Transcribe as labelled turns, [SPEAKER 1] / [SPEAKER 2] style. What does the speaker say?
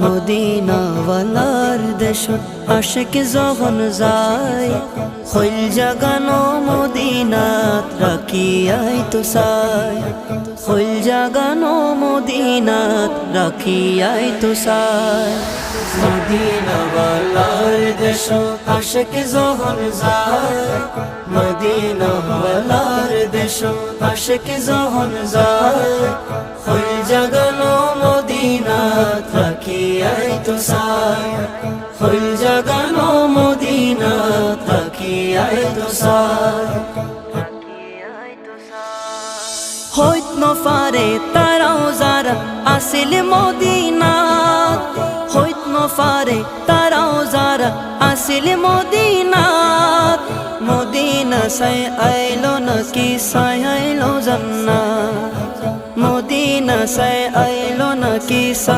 [SPEAKER 1] মদিনাওয়ালার দেশত আশিক যখন যায়, হইল জাগানো মদিনাত রাখিয়াই তো চায়, হইল জাগানো মদিনাত রাখিয়াই তো চায়। মদিনাওয়ালার দেশত আশিক যখন যায়, মদিনাওয়ালার দেশত আশিক যখন যায়, হইল জাগানো মদিনাত রাখিয়াই তো চায়, হইল জাগানো মদিনাত রাখিয়াই তো চায়। হইত নফারে তারাও যারা আসিল মদিনাত, হইত নফারে তারাও যারা আসিল মদিনাত, মদিনা সাই আইলো নাকি সাই আইলো জান্নাত, মদিনা সাই আইলো নাকি সাই